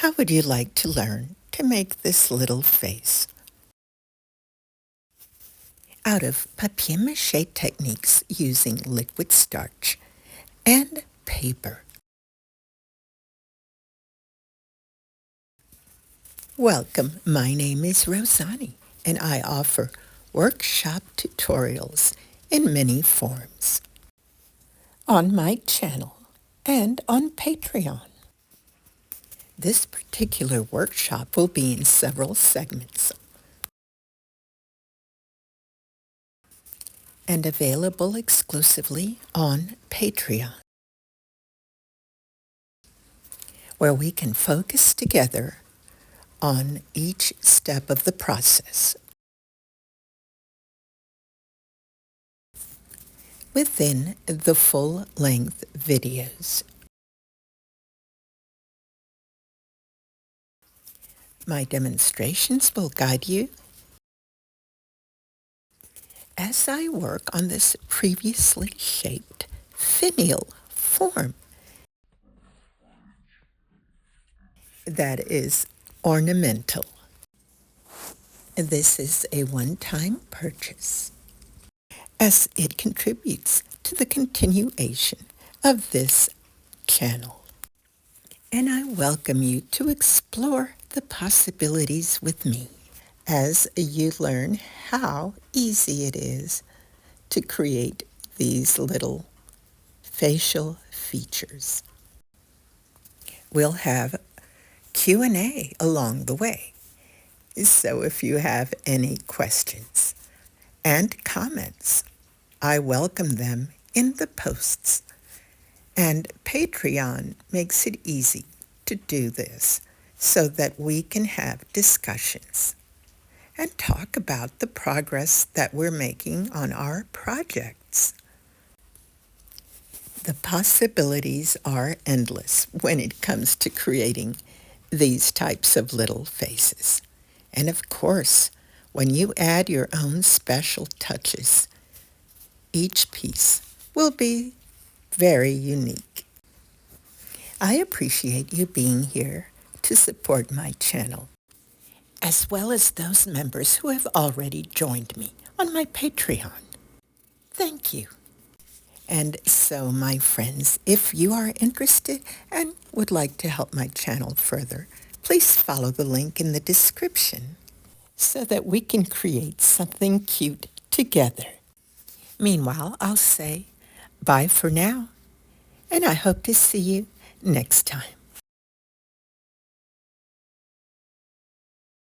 How would you like to learn to make this little face? Out of papier mâché techniques using liquid starch and paper. Welcome, my name is Rozani, and I offer workshop tutorials in many forms on my channel and on Patreon. This particular workshop will be in several segments and available exclusively on Patreon, where we can focus together on each step of the process. Within the full-length videos, my demonstrations will guide you as I work on this previously shaped finial form that is ornamental. This is a one-time purchase, as it contributes to the continuation of this channel. And I welcome you to explore the possibilities with me as you learn how easy it is to create these little facial features. We'll have Q&A along the way, so if you have any questions and comments, I welcome them in the posts. And Patreon makes it easy to do this so that we can have discussions and talk about the progress that we're making on our projects. The possibilities are endless when it comes to creating these types of little faces. And of course, when you add your own special touches, each piece will be very unique. I appreciate you being here to support my channel, as well as those members who have already joined me on my Patreon. Thank you. And so, my friends, if you are interested and would like to help my channel further, please follow the link in the description so that we can create something cute together. Meanwhile, I'll say bye for now, and I hope to see you next time.